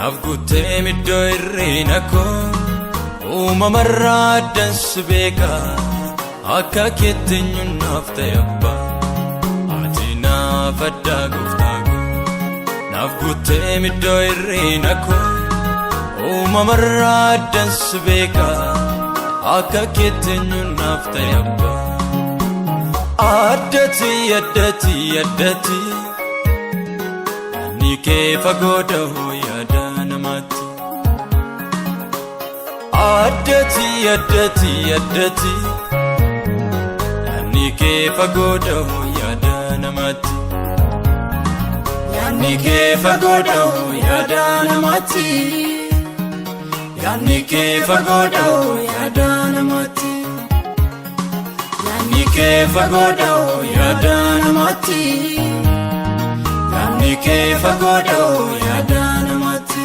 Nafguttee middoo irreena koo uumamarraa dansi beekaa akka keetti eenyunaaf ta'e abbaa ati naaf addaa gooftaa koo. Nafguttee middoo irreena koo uumamarraa dansi beekaa akka keetti eenyunaaf ta'e abbaa. Addati addati addati ani kee fagoo da'oo yaada namaatti. Addati addati addati ani kee fagoo da'oo yaada namaatti. Ani kee fagoo da'oo yaada namaatti. Ani kee fagoo da'oo yaada namaatti. Ani kee fagoo da'oo yaada namaatti. Ani kee fagoo da'oo yaada namaatti.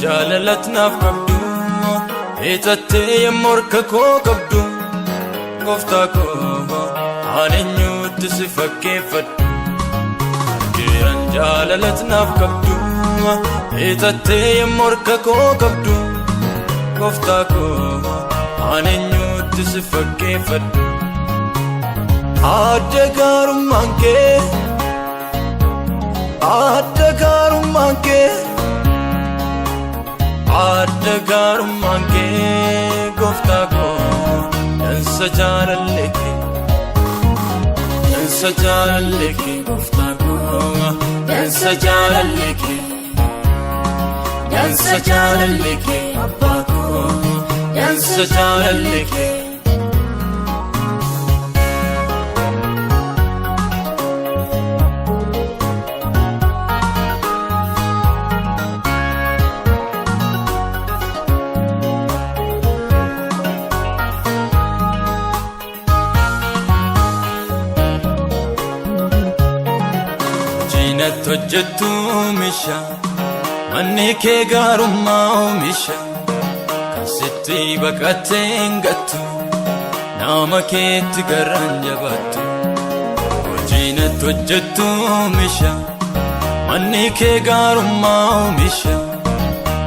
Jalalat naaf qabdu eegattee yemmuu harka koo qabdu gooftaa koo ani eenyutti si fakkeeffadhu. Keeran jalalat naaf qabdu eegattee yemmuu harka koo qabdu gooftaa koo ani eenyutti si fakkeeffadhu. Adda gaarummaan kee adda gaarummaan kee adda gaarummaan kee gooftaa koo dansa jaalallee kee dansa jaalallee kee gooftaa koo dansa jaalallee kee dansa jaalallee kee abbaa koo dansa jaalallee kee. Hojjettu oomisha manni kee gaarummaa oomisha kan sitti baqattee hin gattu nama keetti garaan jabaattu. Hojiinatti hojjettu oomisha manni kee gaarummaa oomisha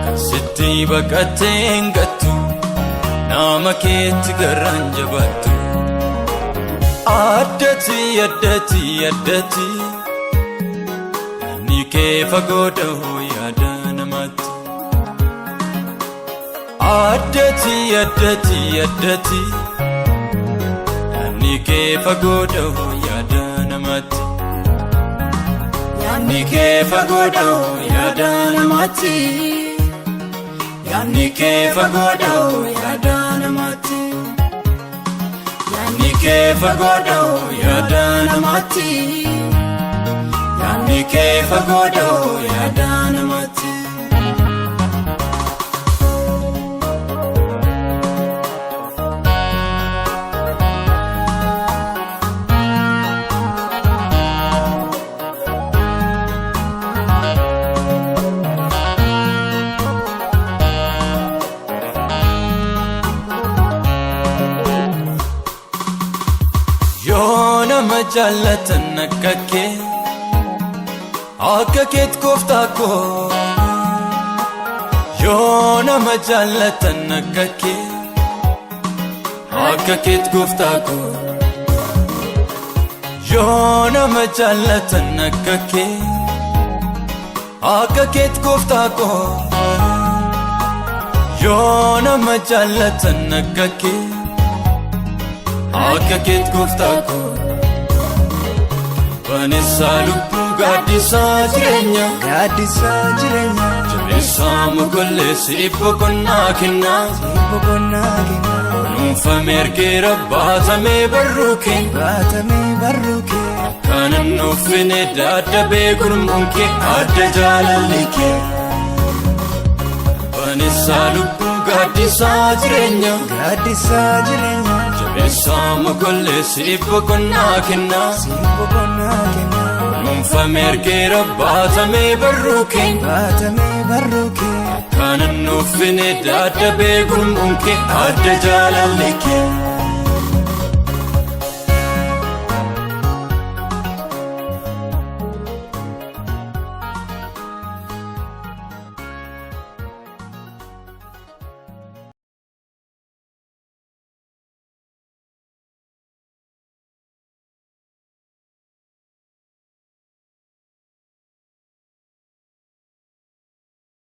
kan sitti baqattee hin gattu nama keetti garaan jabaattu. Addati addati addati kee fagoo da'oo yaada namaatti. Addati addati addati ani kee fagoo da'oo yaada namaatti. Ani kee fagoo da'oo yaada namaatti. Ani kee fagoo da'oo yaada namaatti. Ani kee fagoo da'oo yaada namaatti. Ani kee fagoo da'oo yaada namaatti. Yoo nama jaallatan akka kee akka keetti gooftaa koo. Yoo nama jaallatan akka kee akka keetti gooftaa koo. Yoo nama jaallatan akka kee akka keetti gooftaa koo. Yoo nama jaallatan akka kee akka keetti gooftaa koo. Baneessaa lubbuu gaaddisaa jireenya gaaddisaa jireenya jabeessaa mogoleessi boqonnaa kennaa boqonnaa kennaa. Nuufamee ergeera baatamee barruu kee baatamee barruu kee akkana nuufine daadabee gurmuun kee adda jaalalli kee. Baneessaa lubbuu gaaddisaa jireenya gaaddisaa jireenya Isaamu kolle sibbokonna kenna Nunfame ergee rabbaatame barruuke Kanan nuufine daadda beekulmuun kee adda jaalalli kee